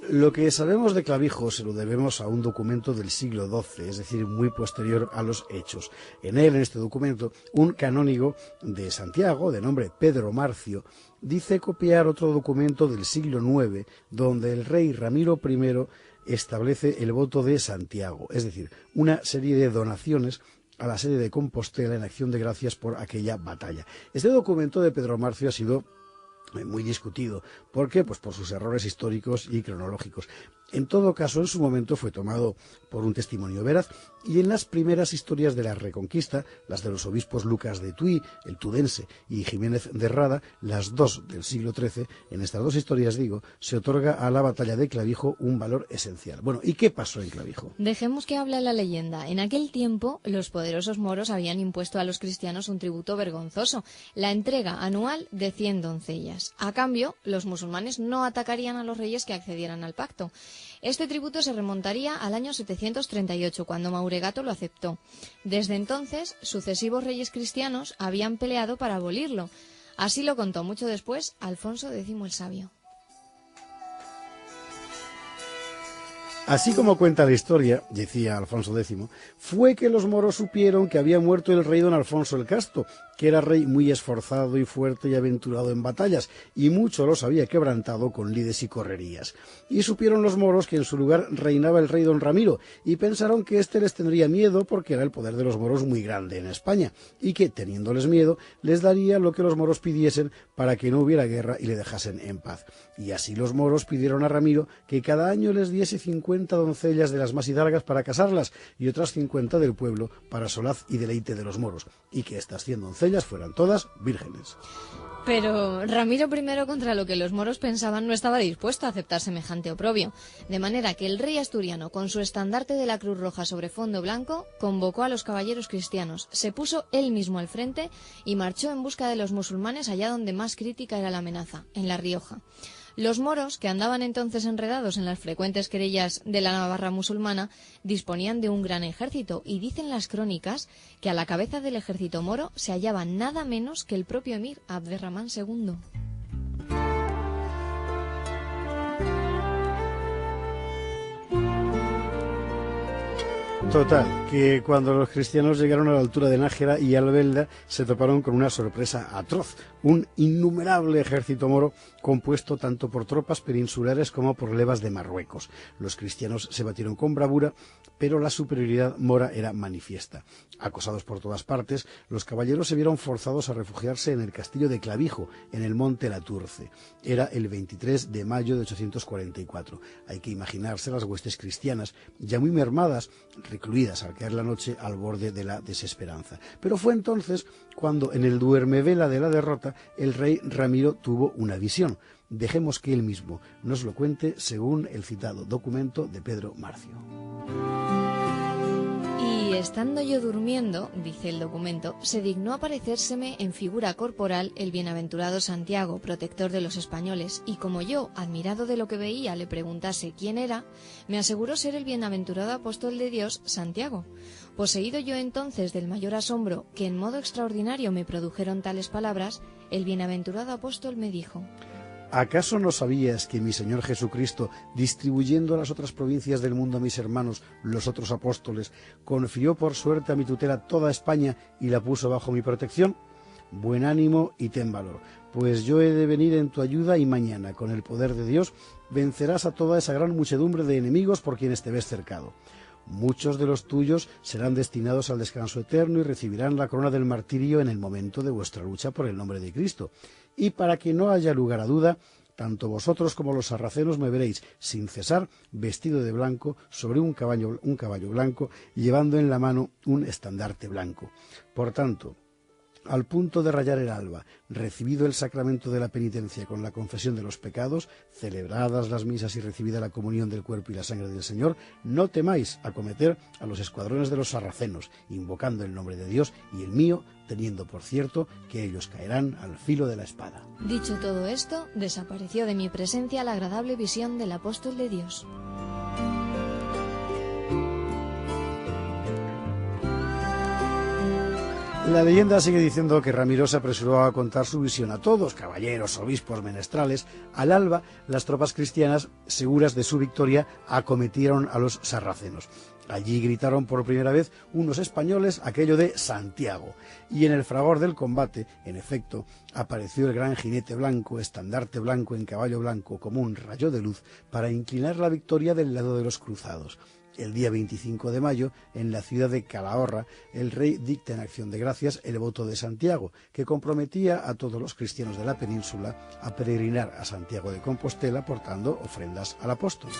Lo que sabemos de Clavijo se lo debemos a un documento del siglo XII, es decir, muy posterior a los hechos. En él, en este documento, un canónigo de Santiago, de nombre Pedro Marcio, dice copiar otro documento del siglo IX, donde el rey Ramiro I establece el voto de Santiago, es decir, una serie de donaciones a la sede de Compostela en acción de gracias por aquella batalla. Este documento de Pedro Marcio ha sido muy discutido. ¿Por qué? Pues por sus errores históricos y cronológicos. En todo caso, en su momento fue tomado por un testimonio veraz, y en las primeras historias de la Reconquista, las de los obispos Lucas de Tuy, el Tudense, y Jiménez de Rada, las dos del siglo XIII, en estas dos historias, se otorga a la batalla de Clavijo un valor esencial. Bueno, ¿y qué pasó en Clavijo? Dejemos que hable la leyenda. En aquel tiempo, los poderosos moros habían impuesto a los cristianos un tributo vergonzoso, la entrega anual de 100 doncellas. A cambio, los musulmanes no atacarían a los reyes que accedieran al pacto. Este tributo se remontaría al año 738, cuando Mauregato lo aceptó. Desde entonces, sucesivos reyes cristianos habían peleado para abolirlo. Así lo contó mucho después Alfonso X el Sabio. Así como cuenta la historia, decía Alfonso X, fue que los moros supieron que había muerto el rey don Alfonso el Casto, que era rey muy esforzado y fuerte y aventurado en batallas, y mucho los había quebrantado con lides y correrías. Y supieron los moros que en su lugar reinaba el rey don Ramiro, y pensaron que éste les tendría miedo porque era el poder de los moros muy grande en España, y que, teniéndoles miedo, les daría lo que los moros pidiesen para que no hubiera guerra y le dejasen en paz. Y así los moros pidieron a Ramiro que cada año les diese 50 doncellas de las más hidalgas para casarlas, y otras 50 del pueblo para solaz y deleite de los moros, y que estas 100 doncellas fueran todas vírgenes. Pero Ramiro I, contra lo que los moros pensaban, no estaba dispuesto a aceptar semejante oprobio, de manera que el rey asturiano, con su estandarte de la Cruz Roja sobre fondo blanco, convocó a los caballeros cristianos, se puso él mismo al frente y marchó en busca de los musulmanes allá donde más crítica era la amenaza, en La Rioja. Los moros, que andaban entonces enredados en las frecuentes querellas de la Navarra musulmana, disponían de un gran ejército, y dicen las crónicas que a la cabeza del ejército moro se hallaba nada menos que el propio emir Abderramán II. Total, que cuando los cristianos llegaron a la altura de Nájera y Albelda se toparon con una sorpresa atroz, un innumerable ejército moro compuesto tanto por tropas peninsulares como por levas de Marruecos. Los cristianos se batieron con bravura, pero la superioridad mora era manifiesta. Acosados por todas partes, los caballeros se vieron forzados a refugiarse en el castillo de Clavijo, en el monte Laturce. Era el 23 de mayo de 844. Hay que imaginarse las huestes cristianas, ya muy mermadas, recluidas al caer la noche al borde de la desesperanza. Pero fue entonces cuando, en el duermevela de la derrota, el rey Ramiro tuvo una visión. Dejemos que él mismo nos lo cuente según el citado documento de Pedro Marcio. Y estando yo durmiendo, dice el documento, se dignó aparecérseme en figura corporal el bienaventurado Santiago, protector de los españoles, y como yo, admirado de lo que veía, le preguntase quién era, me aseguró ser el bienaventurado apóstol de Dios, Santiago. Poseído yo entonces del mayor asombro que en modo extraordinario me produjeron tales palabras, el bienaventurado apóstol me dijo: ¿Acaso no sabías que mi Señor Jesucristo, distribuyendo a las otras provincias del mundo a mis hermanos, los otros apóstoles, confirió por suerte a mi tutela toda España y la puso bajo mi protección? Buen ánimo y ten valor, pues yo he de venir en tu ayuda, y mañana, con el poder de Dios, vencerás a toda esa gran muchedumbre de enemigos por quienes te ves cercado. Muchos de los tuyos serán destinados al descanso eterno y recibirán la corona del martirio en el momento de vuestra lucha por el nombre de Cristo. Y para que no haya lugar a duda, tanto vosotros como los sarracenos me veréis sin cesar vestido de blanco sobre un caballo blanco, llevando en la mano un estandarte blanco. Por tanto, al punto de rayar el alba, recibido el sacramento de la penitencia con la confesión de los pecados, celebradas las misas y recibida la comunión del cuerpo y la sangre del Señor, no temáis acometer a los escuadrones de los sarracenos, invocando el nombre de Dios y el mío, teniendo por cierto que ellos caerán al filo de la espada. Dicho todo esto, desapareció de mi presencia la agradable visión del apóstol de Dios. La leyenda sigue diciendo que Ramiro se apresuró a contar su visión a todos, caballeros, obispos, menestrales. Al alba, las tropas cristianas, seguras de su victoria, acometieron a los sarracenos. Allí gritaron por primera vez unos españoles aquello de Santiago, y en el fragor del combate, en efecto, apareció el gran jinete blanco, estandarte blanco en caballo blanco, como un rayo de luz, para inclinar la victoria del lado de los cruzados. El día 25 de mayo, en la ciudad de Calahorra, el rey dicta en acción de gracias el voto de Santiago, que comprometía a todos los cristianos de la península a peregrinar a Santiago de Compostela portando ofrendas al apóstol.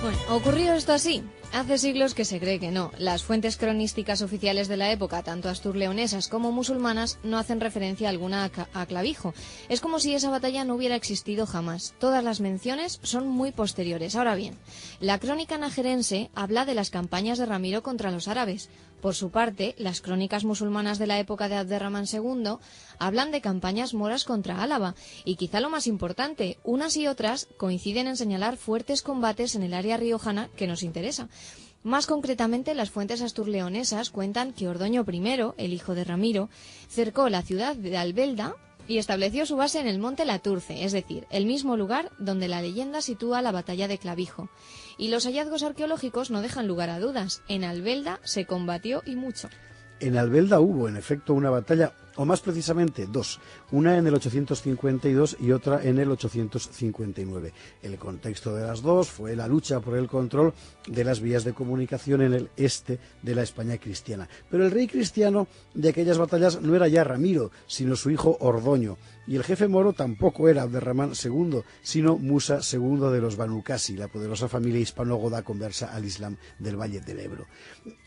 Bueno, ¿ocurrió esto así? Hace siglos que se cree que no. Las fuentes cronísticas oficiales de la época, tanto asturleonesas como musulmanas, no hacen referencia alguna a Clavijo. Es como si esa batalla no hubiera existido jamás. Todas las menciones son muy posteriores. Ahora bien, la crónica najerense habla de las campañas de Ramiro contra los árabes. Por su parte, las crónicas musulmanas de la época de Abderramán II hablan de campañas moras contra Álava, y quizá lo más importante, unas y otras coinciden en señalar fuertes combates en el área riojana que nos interesa. Más concretamente, las fuentes asturleonesas cuentan que Ordoño I, el hijo de Ramiro, cercó la ciudad de Albelda y estableció su base en el monte Laturce, es decir, el mismo lugar donde la leyenda sitúa la batalla de Clavijo. Y los hallazgos arqueológicos no dejan lugar a dudas. En Albelda se combatió y mucho. En Albelda hubo, en efecto, una batalla, o más precisamente dos, una en el 852 y otra en el 859. El contexto de las dos fue la lucha por el control de las vías de comunicación en el este de la España cristiana. Pero el rey cristiano de aquellas batallas no era ya Ramiro, sino su hijo Ordoño, y el jefe moro tampoco era Abderramán II, sino Musa II de los Banu Qasi, la poderosa familia hispanogoda conversa al Islam del Valle del Ebro.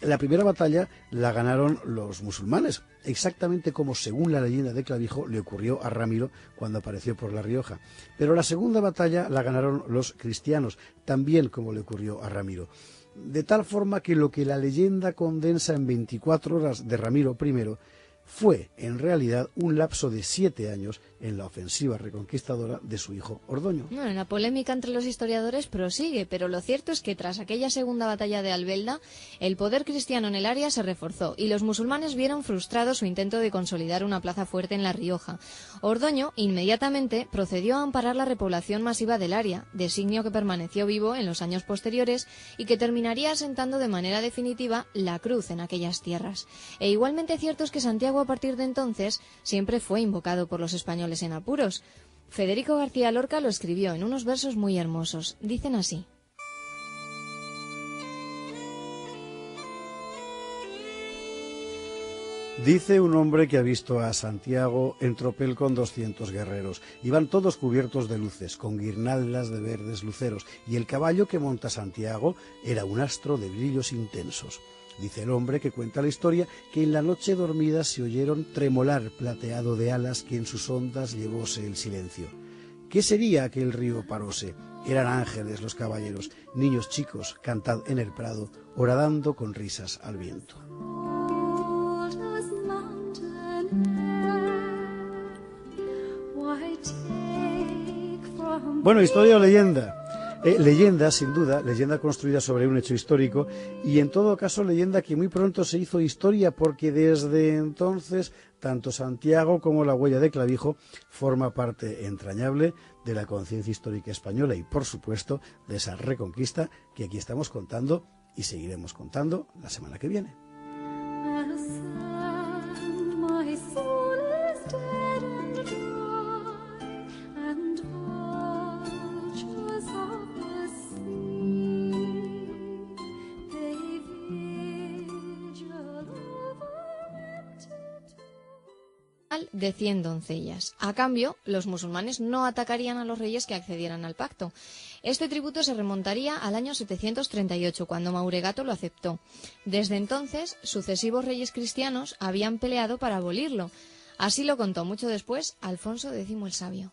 La primera batalla la ganaron los musulmanes, exactamente como, según la leyenda de Clavijo, le ocurrió a Ramiro cuando apareció por La Rioja. Pero la segunda batalla la ganaron los cristianos, también como le ocurrió a Ramiro. De tal forma que lo que la leyenda condensa en 24 horas de Ramiro I fue, en realidad, un lapso de 7 años en la ofensiva reconquistadora de su hijo Ordoño. Bueno, la polémica entre los historiadores prosigue, pero lo cierto es que tras aquella segunda batalla de Albelda, el poder cristiano en el área se reforzó y los musulmanes vieron frustrado su intento de consolidar una plaza fuerte en La Rioja. Ordoño inmediatamente procedió a amparar la repoblación masiva del área, designio que permaneció vivo en los años posteriores y que terminaría asentando de manera definitiva la cruz en aquellas tierras. E igualmente cierto es que Santiago, a partir de entonces, siempre fue invocado por los españoles en apuros. Federico García Lorca lo escribió en unos versos muy hermosos. Dicen así: Dice un hombre que ha visto a Santiago en tropel con 200 guerreros. Iban todos cubiertos de luces, con guirnaldas de verdes luceros, y el caballo que monta Santiago era un astro de brillos intensos. Dice el hombre que cuenta la historia que en la noche dormida se oyeron tremolar plateado de alas que en sus ondas llevóse el silencio. ¿Qué sería que el río paróse? Eran ángeles los caballeros, niños chicos, cantad en el prado, horadando con risas al viento. Bueno, historia o leyenda. Leyenda, sin duda, leyenda construida sobre un hecho histórico y en todo caso leyenda que muy pronto se hizo historia porque desde entonces tanto Santiago como la huella de Clavijo forma parte entrañable de la conciencia histórica española y por supuesto de esa reconquista que aquí estamos contando y seguiremos contando la semana que viene. De 100 doncellas. A cambio, los musulmanes no atacarían a los reyes que accedieran al pacto. Este tributo se remontaría al año 738, cuando Mauregato lo aceptó. Desde entonces, sucesivos reyes cristianos habían peleado para abolirlo. Así lo contó mucho después Alfonso X el Sabio.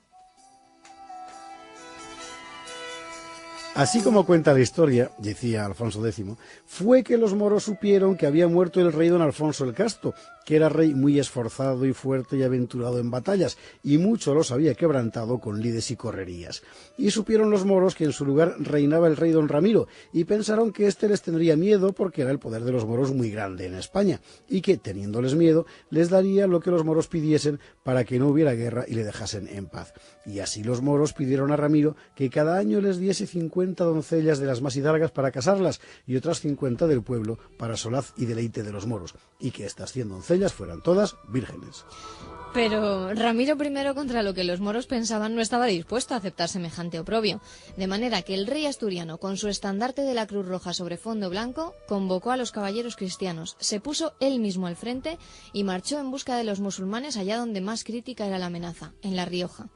Así como cuenta la historia, decía Alfonso X, fue que los moros supieron que había muerto el rey don Alfonso el Casto, que era rey muy esforzado y fuerte y aventurado en batallas, y mucho los había quebrantado con lides y correrías. Y supieron los moros que en su lugar reinaba el rey don Ramiro, y pensaron que éste les tendría miedo porque era el poder de los moros muy grande en España, y que, teniéndoles miedo, les daría lo que los moros pidiesen para que no hubiera guerra y le dejasen en paz. Y así los moros pidieron a Ramiro que cada año les diese 50 doncellas de las más hidalgas para casarlas y otras 50 del pueblo para solaz y deleite de los moros, y que estas 100 doncellas fueran todas vírgenes. Pero Ramiro I, contra lo que los moros pensaban, no estaba dispuesto a aceptar semejante oprobio, de manera que el rey asturiano, con su estandarte de la Cruz Roja sobre fondo blanco, convocó a los caballeros cristianos, se puso él mismo al frente y marchó en busca de los musulmanes allá donde más crítica era la amenaza, en La Rioja.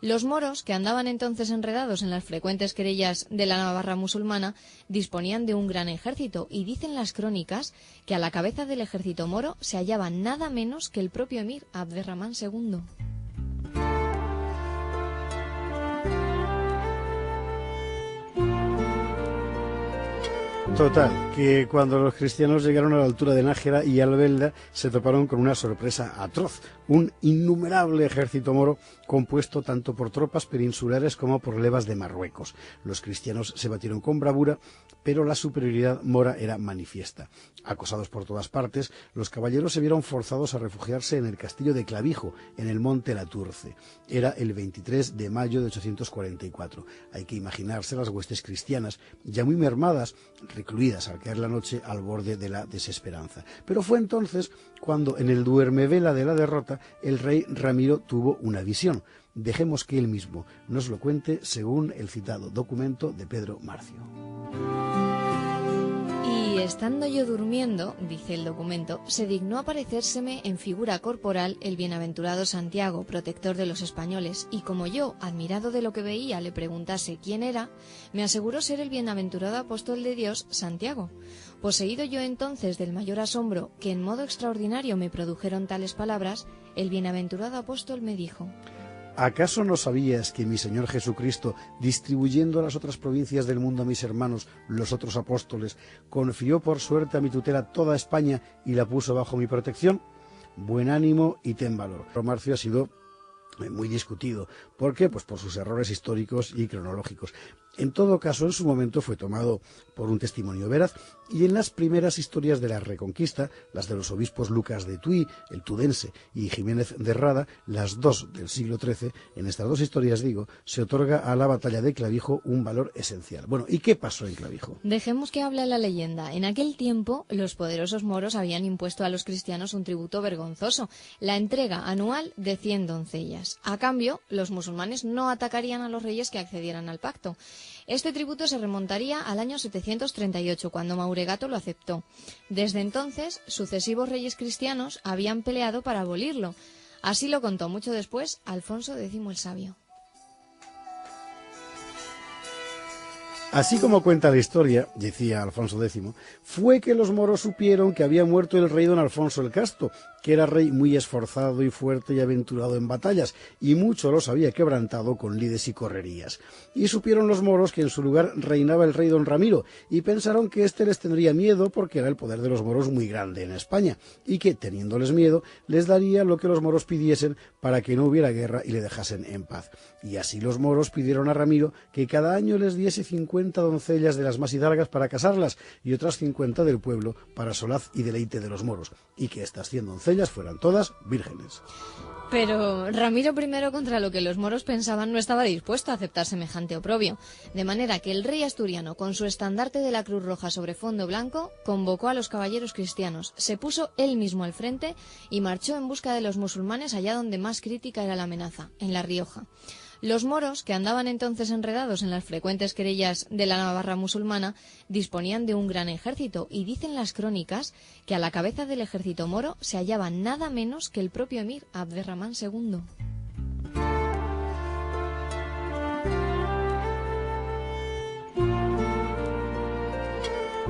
Los moros, que andaban entonces enredados en las frecuentes querellas de la Navarra musulmana, disponían de un gran ejército y dicen las crónicas que a la cabeza del ejército moro se hallaba nada menos que el propio emir Abderramán II. Total, que cuando los cristianos llegaron a la altura de Nájera y Albelda se toparon con una sorpresa atroz, un innumerable ejército moro compuesto tanto por tropas peninsulares como por levas de Marruecos. Los cristianos se batieron con bravura, pero la superioridad mora era manifiesta. Acosados por todas partes, los caballeros se vieron forzados a refugiarse en el castillo de Clavijo, en el monte Laturce. Era el 23 de mayo de 844. Hay que imaginarse las huestes cristianas, ya muy mermadas, recluidas al caer la noche al borde de la desesperanza. Pero fue entonces cuando, en el duermevela de la derrota, el rey Ramiro tuvo una visión. Dejemos que él mismo nos lo cuente según el citado documento de Pedro Marcio. Y estando yo durmiendo, dice el documento, se dignó aparecérseme en figura corporal el bienaventurado Santiago, protector de los españoles, y como yo, admirado de lo que veía, le preguntase quién era, me aseguró ser el bienaventurado apóstol de Dios, Santiago. Poseído yo entonces del mayor asombro, que en modo extraordinario me produjeron tales palabras, el bienaventurado apóstol me dijo: ¿Acaso no sabías que mi Señor Jesucristo, distribuyendo a las otras provincias del mundo a mis hermanos, los otros apóstoles, confió por suerte a mi tutela toda España y la puso bajo mi protección? Buen ánimo y ten valor. Marcio ha sido muy discutido. ¿Por qué? Pues por sus errores históricos y cronológicos. En todo caso, en su momento fue tomado por un testimonio veraz, y en las primeras historias de la Reconquista, las de los obispos Lucas de Tuy, el Tudense, y Jiménez de Rada, las dos del siglo XIII, en estas dos historias, digo, se otorga a la batalla de Clavijo un valor esencial. Bueno, ¿y qué pasó en Clavijo? Dejemos que hable la leyenda. En aquel tiempo, los poderosos moros habían impuesto a los cristianos un tributo vergonzoso, la entrega anual de 100 doncellas. A cambio, los musulmanes no atacarían a los reyes que accedieran al pacto. Este tributo se remontaría al año 738, cuando Mauregato lo aceptó. Desde entonces, sucesivos reyes cristianos habían peleado para abolirlo. Así lo contó mucho después Alfonso X el Sabio. Así como cuenta la historia, decía Alfonso X, fue que los moros supieron que había muerto el rey don Alfonso el Casto, que era rey muy esforzado y fuerte y aventurado en batallas, y mucho los había quebrantado con lides y correrías. Y supieron los moros que en su lugar reinaba el rey don Ramiro, y pensaron que éste les tendría miedo porque era el poder de los moros muy grande en España, y que, teniéndoles miedo, les daría lo que los moros pidiesen para que no hubiera guerra y le dejasen en paz. Y así los moros pidieron a Ramiro que cada año les diese 50 doncellas de las más hidalgas para casarlas, y otras 50 del pueblo para solaz y deleite de los moros, y que estas 100 doncellas fueran todas vírgenes. Pero Ramiro I, contra lo que los moros pensaban, no estaba dispuesto a aceptar semejante oprobio, de manera que el rey asturiano, con su estandarte de la Cruz Roja sobre fondo blanco, convocó a los caballeros cristianos, se puso él mismo al frente y marchó en busca de los musulmanes allá donde más crítica era la amenaza, en La Rioja. Los moros, que andaban entonces enredados en las frecuentes querellas de la Navarra musulmana, disponían de un gran ejército y dicen las crónicas que a la cabeza del ejército moro se hallaba nada menos que el propio emir Abderramán II.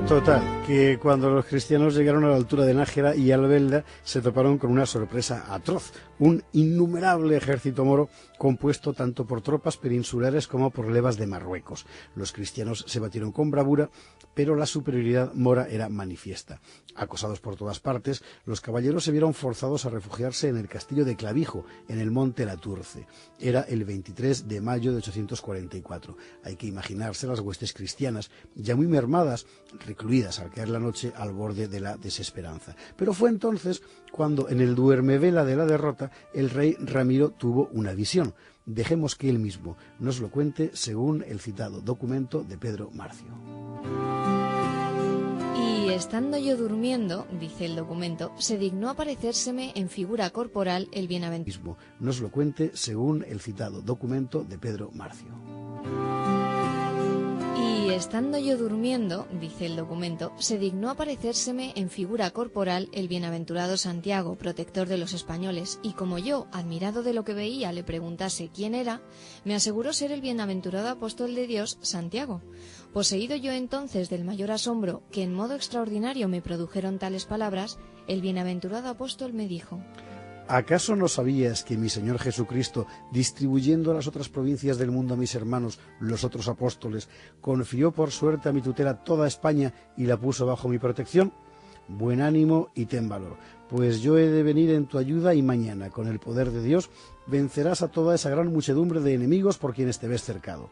Total, que cuando los cristianos llegaron a la altura de Nájera y Albelda se toparon con una sorpresa atroz, un innumerable ejército moro compuesto tanto por tropas peninsulares como por levas de Marruecos. Los cristianos se batieron con bravura, pero la superioridad mora era manifiesta. Acosados por todas partes, los caballeros se vieron forzados a refugiarse en el castillo de Clavijo, en el monte Laturce. Era el 23 de mayo de 844. Hay que imaginarse las huestes cristianas, ya muy mermadas, recluidas al caer la noche al borde de la desesperanza. Pero fue entonces cuando, en el duermevela de la derrota, el rey Ramiro tuvo una visión. Dejemos que él mismo nos lo cuente según el citado documento de Pedro Marcio. Y estando yo durmiendo, dice el documento, se dignó aparecérseme en figura corporal el bienaventurado. Nos lo cuente según el citado documento de Pedro Marcio. Y estando yo durmiendo, dice el documento, se dignó aparecérseme en figura corporal el bienaventurado Santiago, protector de los españoles, y como yo, admirado de lo que veía, le preguntase quién era, me aseguró ser el bienaventurado apóstol de Dios, Santiago. Poseído yo entonces del mayor asombro, que en modo extraordinario me produjeron tales palabras, el bienaventurado apóstol me dijo: ¿Acaso no sabías que mi Señor Jesucristo, distribuyendo a las otras provincias del mundo a mis hermanos, los otros apóstoles, confió por suerte a mi tutela toda España y la puso bajo mi protección? Buen ánimo y ten valor, pues yo he de venir en tu ayuda y mañana, con el poder de Dios, vencerás a toda esa gran muchedumbre de enemigos por quienes te ves cercado.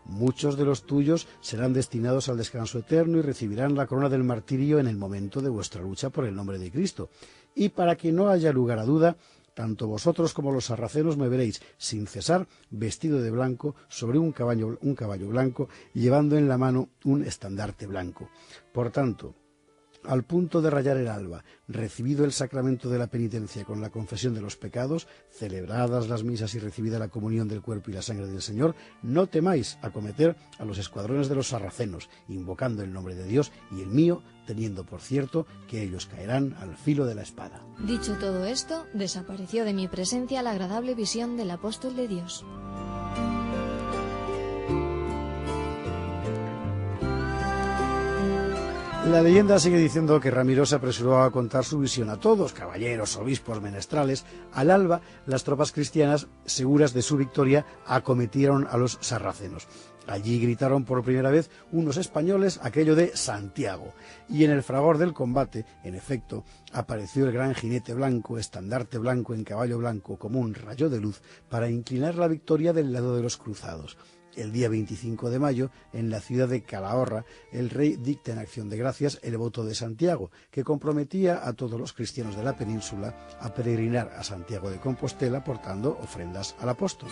Muchos de los tuyos serán destinados al descanso eterno y recibirán la corona del martirio en el momento de vuestra lucha por el nombre de Cristo. Y para que no haya lugar a duda, tanto vosotros como los sarracenos me veréis sin cesar vestido de blanco sobre un caballo blanco, llevando en la mano un estandarte blanco. Por tanto, al punto de rayar el alba, recibido el sacramento de la penitencia con la confesión de los pecados, celebradas las misas y recibida la comunión del cuerpo y la sangre del Señor, no temáis acometer a los escuadrones de los sarracenos, invocando el nombre de Dios y el mío, teniendo por cierto que ellos caerán al filo de la espada. Dicho todo esto, desapareció de mi presencia la agradable visión del apóstol de Dios. La leyenda sigue diciendo que Ramiro se apresuró a contar su visión a todos, caballeros, obispos, menestrales. Al alba, las tropas cristianas, seguras de su victoria, acometieron a los sarracenos. Allí gritaron por primera vez unos españoles aquello de Santiago, y en el fragor del combate, en efecto, apareció el gran jinete blanco, estandarte blanco en caballo blanco, como un rayo de luz, para inclinar la victoria del lado de los cruzados. El día 25 de mayo, en la ciudad de Calahorra, el rey dicta en acción de gracias el voto de Santiago, que comprometía a todos los cristianos de la península a peregrinar a Santiago de Compostela portando ofrendas al apóstol.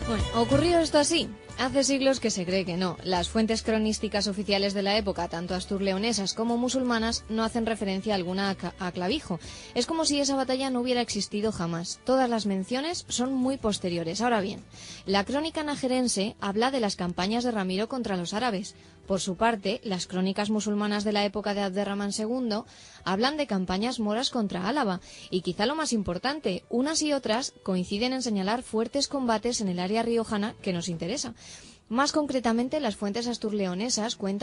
Bueno, ¿ocurrió esto así? Hace siglos que se cree que no. Las fuentes cronísticas oficiales de la época, tanto asturleonesas como musulmanas, no hacen referencia alguna a Clavijo. Es como si esa batalla no hubiera existido jamás. Todas las menciones son muy posteriores. Ahora bien, la crónica najerense habla de las campañas de Ramiro contra los árabes. Por su parte, las crónicas musulmanas de la época de Abderramán II hablan de campañas moras contra Álava. Y quizá lo más importante, unas y otras coinciden en señalar fuertes combates en el área riojana que nos interesa. Más concretamente, las fuentes asturleonesas cuentan